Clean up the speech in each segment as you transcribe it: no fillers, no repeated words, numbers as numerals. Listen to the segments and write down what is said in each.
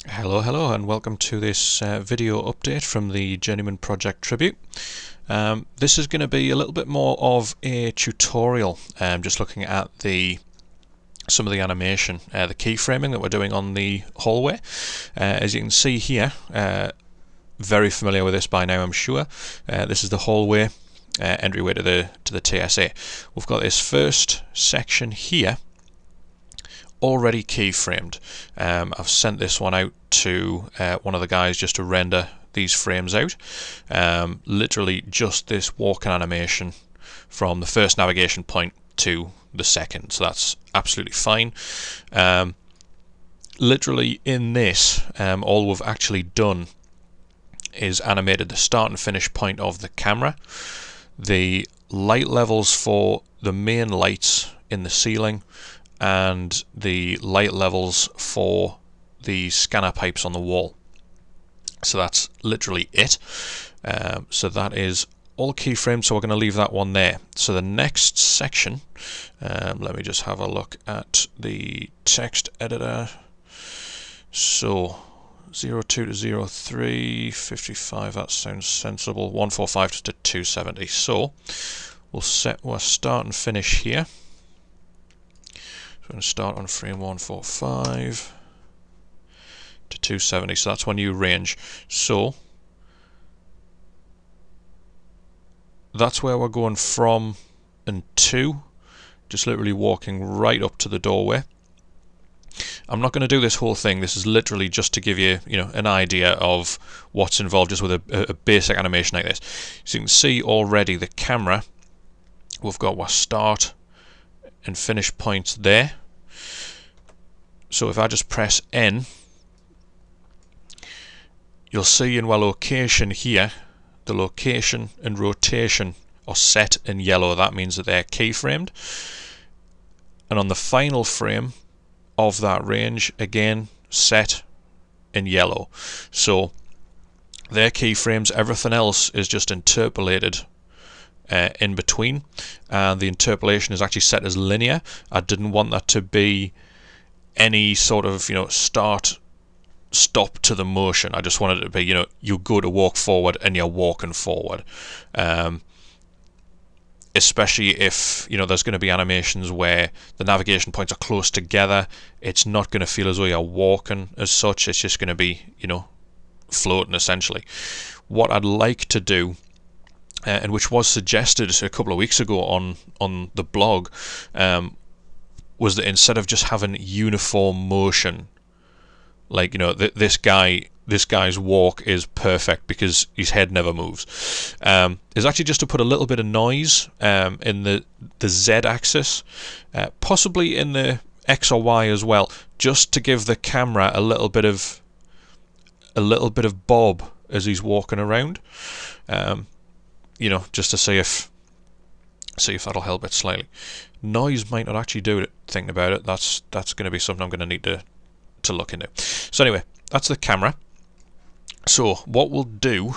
Hello, and welcome to this video update from the Journeyman project tribute. This is going to be a little bit more of a tutorial, just looking at some of the animation, the keyframing that we're doing on the hallway. As you can see here, very familiar with this by now, I'm sure. This is the hallway entryway to the TSA. We've got this first section here already keyframed. I've sent this one out to one of the guys just to render these frames out. Literally just this walking animation from the first navigation point to the second, so that's absolutely fine. Literally in this, all we've actually done is animated the start and finish point of the camera, the light levels for the main lights in the ceiling, and the light levels for the scanner pipes on the wall. So that's literally it. So that is all keyframed, so we're going to leave that one there. So the next section, let me just have a look at the text editor. So 02 to 03, 55, that sounds sensible, 145 to 270. So we'll set our start and finish here. So we're going to start on frame 145 to 270, so that's our new range. So that's where we're going from and to, just literally walking right up to the doorway. I'm not going to do this whole thing. This is literally just to give you, an idea of what's involved just with a basic animation like this. So you can see already the camera, we've got our start and finish points there. So if I just press N, you'll see in our location here, the location and rotation are set in yellow. That means that they're keyframed. And on the final frame of that range, again set in yellow. So they're keyframes. Everything else is just interpolated in between, and the interpolation is actually set as linear. I didn't want that to be any sort of start stop to the motion. I just wanted it to be you go to walk forward and you're walking forward, especially if there's going to be animations where the navigation points are close together. It's not going to feel as though you're walking as such. It's just going to be floating essentially. What I'd like to do, and which was suggested a couple of weeks ago on the blog, was that instead of just having uniform motion, like this guy's walk is perfect because his head never moves, is actually just to put a little bit of noise in the Z-axis, possibly in the X or Y as well, just to give the camera a little bit of bob as he's walking around. Just to see if that'll help it slightly. Noise might not actually do it. Thinking about it, that's going to be something I'm going to need to look into. So anyway, that's the camera. So what we'll do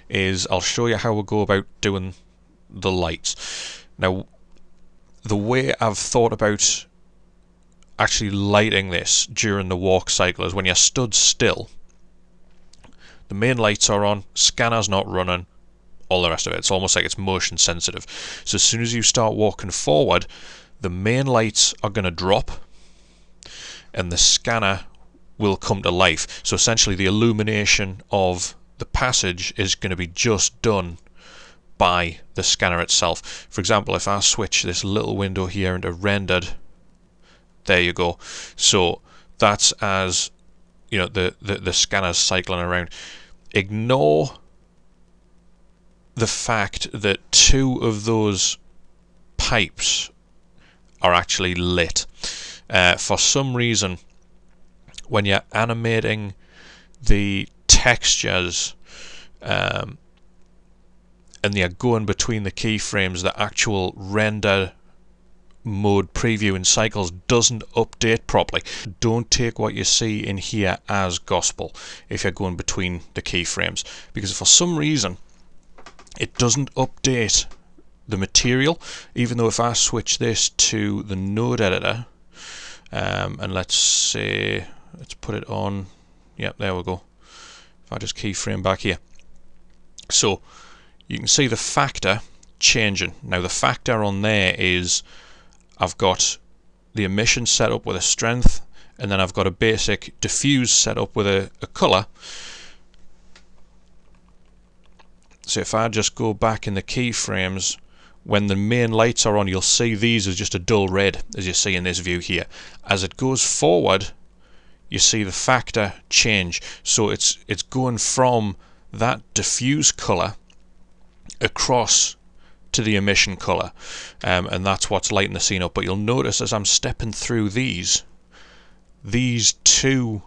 is I'll show you how we'll go about doing the lights. Now, the way I've thought about actually lighting this during the walk cycle is when you're stood still, the main lights are on, scanner's not running, all the rest of it. It's almost like it's motion sensitive. So as soon as you start walking forward, the main lights are going to drop and the scanner will come to life. So essentially the illumination of the passage is going to be just done by the scanner itself. For example, if I switch this little window here into rendered, there you go. So that's as the scanner's cycling around. Ignore the fact that two of those pipes are actually lit. For some reason, when you're animating the textures and they're going between the keyframes, the actual render mode preview in cycles doesn't update properly. Don't take what you see in here as gospel if you're going between the keyframes, because for some reason it doesn't update the material, even though if I switch this to the node editor, and let's put it on Yep, there we go. If I just keyframe back here. So you can see the factor changing. Now the factor on there is I've got the emission set up with a strength, and then I've got a basic diffuse set up with a colour. So if I just go back in the keyframes, when the main lights are on, you'll see these as just a dull red, as you see in this view here. As it goes forward, you see the factor change. So it's going from that diffuse colour across to the emission colour, and that's what's lighting the scene up. But you'll notice as I'm stepping through these two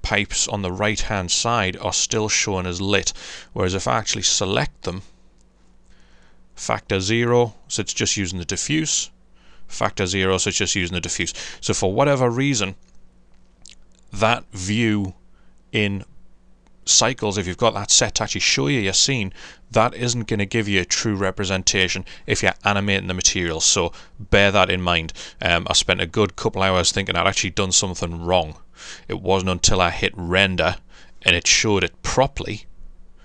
pipes on the right hand side are still shown as lit, whereas if I actually select them, factor 0, so it's just using the diffuse, factor 0, so it's just using the diffuse. So for whatever reason, that view in cycles, if you've got that set to actually show you your scene, that isn't going to give you a true representation if you're animating the material. So bear that in mind. I spent a good couple hours thinking I'd actually done something wrong. It wasn't until I hit render and it showed it properly,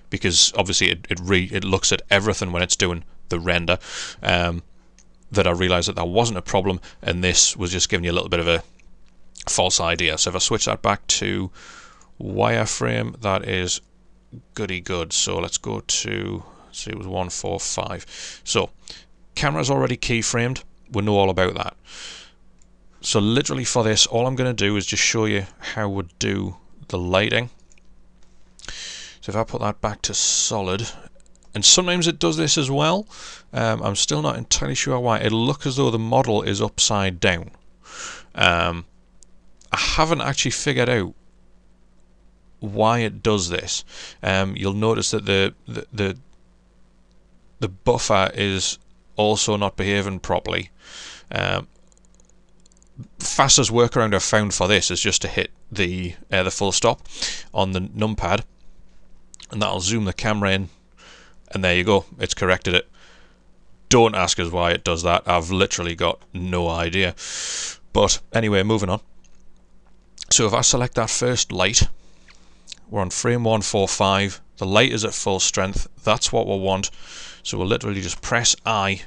because obviously it looks at everything when it's doing the render, that I realised that wasn't a problem, and this was just giving you a little bit of a false idea. So if I switch that back to wireframe, that is goody good. So let's go to, see, it was 145. So camera's already keyframed, we know all about that. So literally for this, all I'm going to do is just show you how we'd do the lighting. So if I put that back to solid, and sometimes it does this as well, I'm still not entirely sure why. It'll look as though the model is upside down. I haven't actually figured out why it does this. You'll notice that the buffer is also not behaving properly. Fastest workaround I've found for this is just to hit the full stop on the numpad, and that'll zoom the camera in, and there you go, it's corrected it. Don't ask us why it does that. I've literally got no idea. But anyway, moving on. So if I select that first light, we're on frame 145, the light is at full strength, that's what we'll want. So we'll literally just press I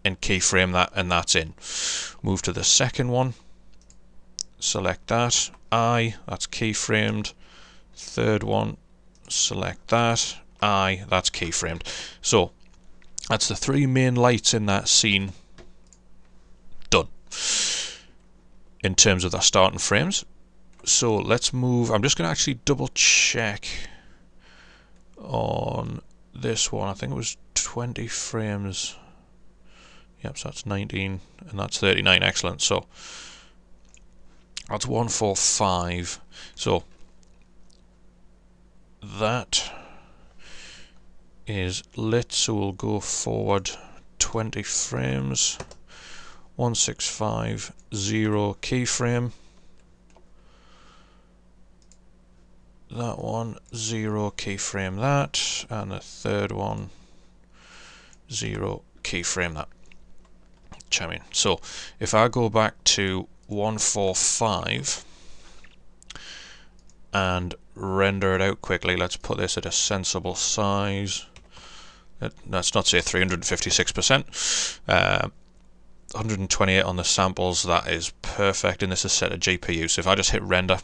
and keyframe that, and that's in. Move to the second one, select that, I, that's keyframed. Third one, select that, I, that's keyframed. So that's the three main lights in that scene done in terms of the starting frames. So let's move. I'm just going to actually double check on this one. I think it was 20 frames. Yep, so that's 19 and that's 39. Excellent. So that's 145. So that is lit. So we'll go forward 20 frames. 1650 keyframe. That one 0 keyframe that, and the third one 0 keyframe that. Chiming. So if I go back to 145 and render it out quickly, let's put this at a sensible size. Let's not say 356%. 128 on the samples, that is perfect, and this is set a GPU. So if I just hit render,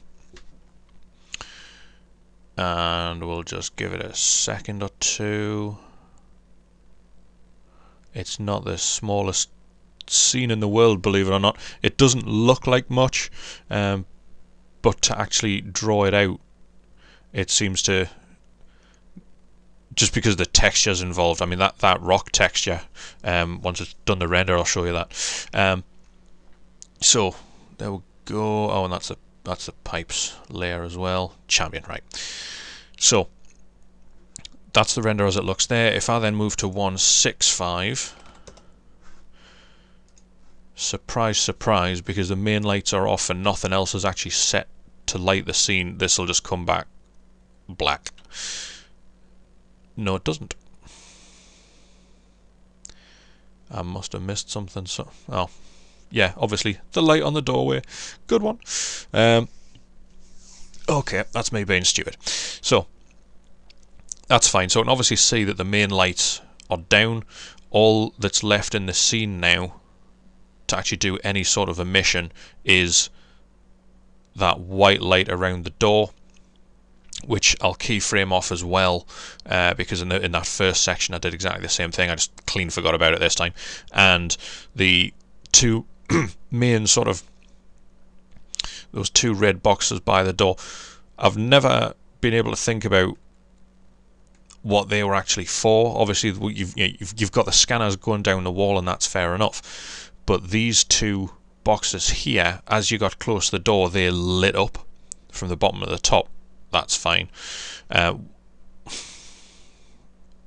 and we'll just give it a second or two. It's not the smallest scene in the world, believe it or not. It doesn't look like much, but to actually draw it out, it seems to, just because the texture's involved. I mean, that rock texture, once it's done the render, I'll show you that. So there we go. Oh, and that's the pipes layer as well. Champion, right. So that's the render as it looks there. If I then move to 165, surprise, surprise, because the main lights are off and nothing else is actually set to light the scene, this will just come back black. No, it doesn't. I must have missed something. So, oh, yeah, obviously the light on the doorway. Good one. Oh, Okay, that's me being stupid. So that's fine. So I can obviously see that the main lights are down. All that's left in the scene now to actually do any sort of emission is that white light around the door, which I'll keyframe off as well, because in that first section I did exactly the same thing. I just clean forgot about it this time. And the two main sort of, those two red boxes by the door, I've never been able to think about what they were actually for. Obviously you've got the scanners going down the wall, and that's fair enough, but these two boxes here, as you got close to the door, they lit up from the bottom to the top. That's fine.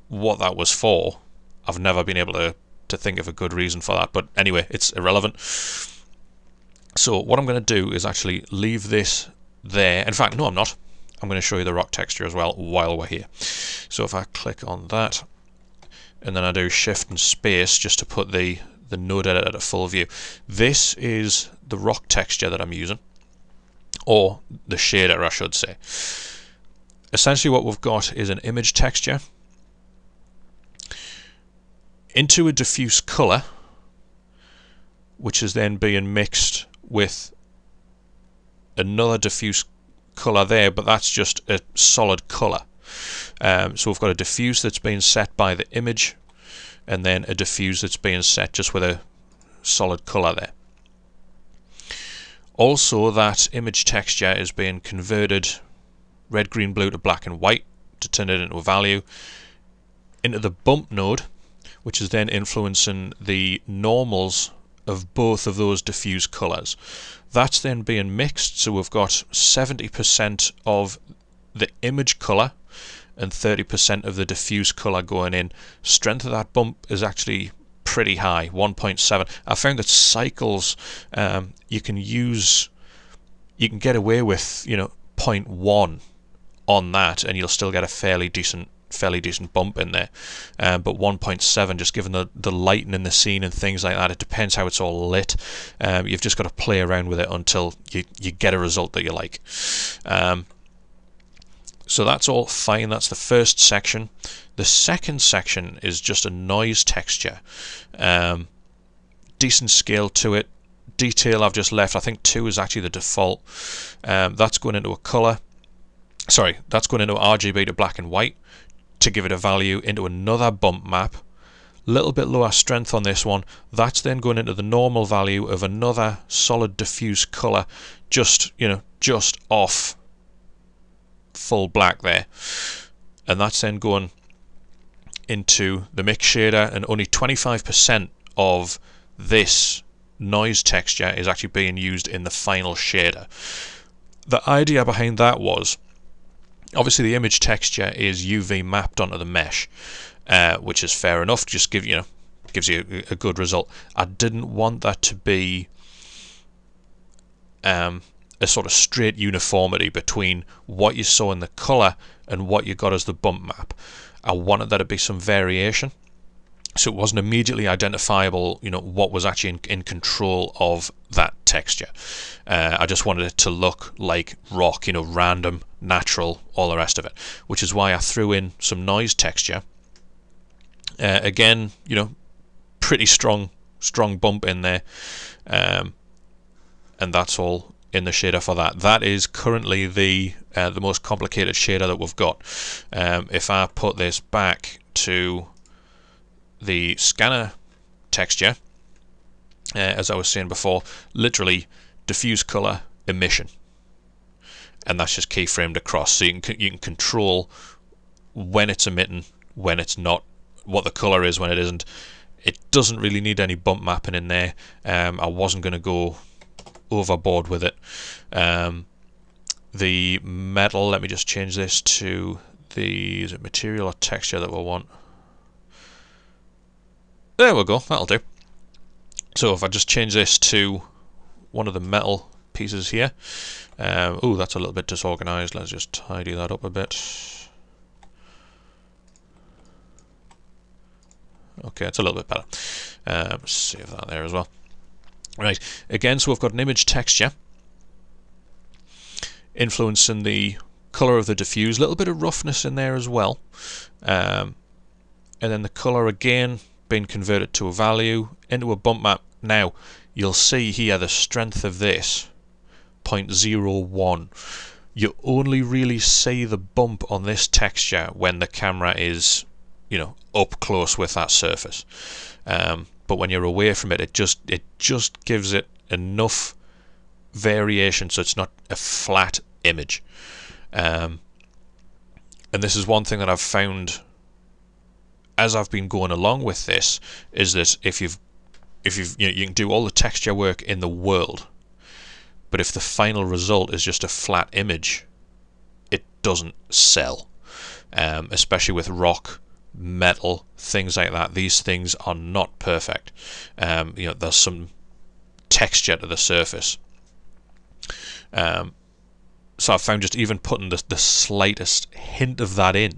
What that was for, I've never been able to think of a good reason for that, but anyway, it's irrelevant. So what I'm going to do is actually leave this there. In fact, no, I'm not. I'm going to show you the rock texture as well while we're here. So if I click on that, and then I do Shift and Space just to put the node editor at full view, this is the rock texture that I'm using, or the shader I should say. Essentially what we've got is an image texture into a diffuse colour, which is then being mixed with another diffuse colour there, but that's just a solid colour. So we've got a diffuse that's being set by the image, and then a diffuse that's being set just with a solid colour there. Also, that image texture is being converted red, green, blue to black and white to turn it into a value, into the bump node, which is then influencing the normals of both of those diffuse colours. That's then being mixed, so we've got 70% of the image colour and 30% of the diffuse colour going in. Strength of that bump is actually pretty high, 1.7. I found that cycles, you can get away with 0.1 on that, and you'll still get a fairly decent bump in there. But 1.7, just given the lighting in the scene and things like that, it depends how it's all lit. You've just got to play around with it until you get a result that you like. So that's all fine. That's the first section. The second section is just a noise texture. Decent scale to it. Detail I've just left, I think 2 is actually the default. That's going into a colour. Sorry, that's going into RGB to black and white to give it a value, into another bump map. Little bit lower strength on this one. That's then going into the normal value of another solid diffuse colour, just off full black there. And that's then going into the mix shader, and only 25% of this noise texture is actually being used in the final shader. The idea behind that was, obviously the image texture is UV mapped onto the mesh, which is fair enough, just gives you a good result. I didn't want that to be a sort of straight uniformity between what you saw in the colour and what you got as the bump map. I wanted there to be some variation, so it wasn't immediately identifiable, what was actually in control of that texture. I just wanted it to look like rock, random, natural, all the rest of it, which is why I threw in some noise texture. Again, pretty strong bump in there, and that's all in the shader for that. That is currently the most complicated shader that we've got. If I put this back to the scanner texture, as I was saying before, literally diffuse color emission, and that's just keyframed across, so you can control when it's emitting, when it's not, what the color is when it isn't. It doesn't really need any bump mapping in there. I wasn't going to go overboard with it. The metal, let me just change this to the, is it material or texture that we'll want? There we go, that'll do. So if I just change this to one of the metal pieces here, oh, that's a little bit disorganized. Let's just tidy that up a bit. Okay, it's a little bit better. Save that there as well. Right, again, so we've got an image texture influencing the colour of the diffuse, a little bit of roughness in there as well, and then the colour again being converted to a value into a bump map. Now you'll see here the strength of this 0.01. You only really see the bump on this texture when the camera is, you know, up close with that surface, but when you're away from it, it just gives it enough variation so it's not a flat image. And this is one thing that I've found as I've been going along with this, is that if you've you know, you can do all the texture work in the world, but if the final result is just a flat image, it doesn't sell. Especially with rock, metal, things like that. These things are not perfect. You know, there's some texture to the surface. So I found just even putting the slightest hint of that in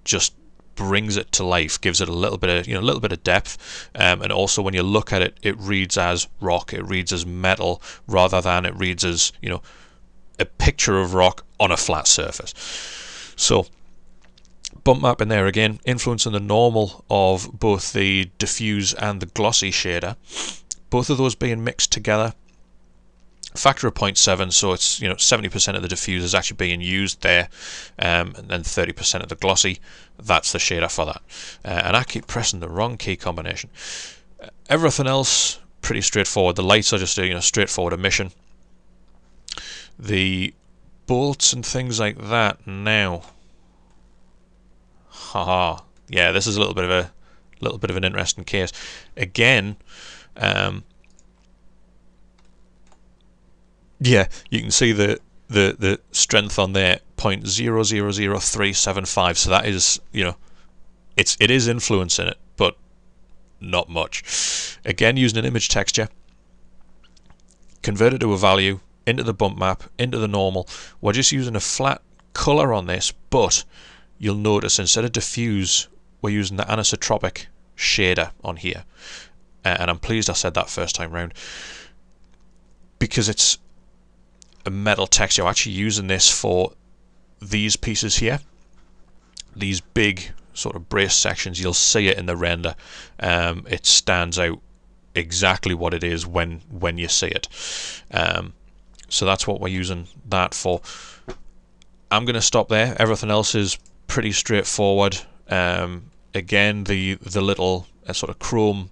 just brings it to life, gives it a little bit of, you know, a little bit of depth, and also when you look at it, it reads as rock, it reads as metal, rather than it reads as, you know, a picture of rock on a flat surface. So bump map in there again, influencing the normal of both the diffuse and the glossy shader, both of those being mixed together. Factor of 0.7, so it's, you know, 70% of the diffuse is actually being used there, and then 30% of the glossy, that's the shader for that. And I keep pressing the wrong key combination. Everything else pretty straightforward. The lights are just a, you know, straightforward emission. The bolts and things like that now, haha, yeah, this is a little bit of an interesting case. Again, yeah, you can see the strength on there, 0.000375. So that is, you know, it is influencing it, but not much. Again, using an image texture, convert it to a value, into the bump map, into the normal. We're just using a flat color on this, but you'll notice instead of diffuse, we're using the anisotropic shader on here. And I'm pleased I said that first time round, because it's a metal texture. I'm actually using this for these pieces here, these big sort of brace sections. You'll see it in the render. It stands out exactly what it is when you see it. So that's what we're using that for. I'm going to stop there. Everything else is pretty straightforward. Again, the little sort of chrome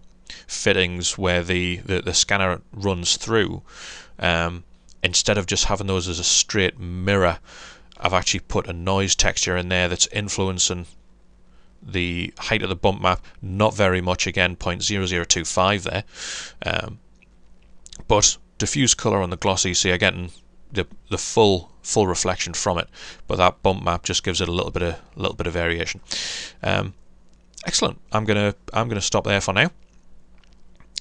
fittings where the scanner runs through, instead of just having those as a straight mirror, I've actually put a noise texture in there that's influencing the height of the bump map. Not very much, again, 0.0025 there, but diffuse color on the glossy, so you're getting the full reflection from it, but that bump map just gives it a little bit of variation. Excellent. I'm gonna stop there for now.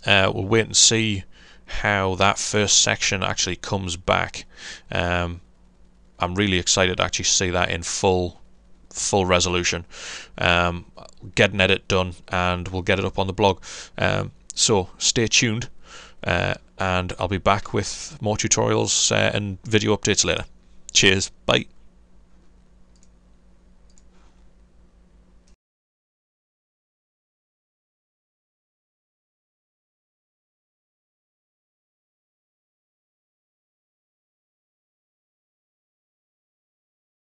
We'll wait and see how that first section actually comes back. I'm really excited to actually see that in full resolution. Get an edit done and we'll get it up on the blog. So stay tuned, and I'll be back with more tutorials and video updates later. Cheers, bye.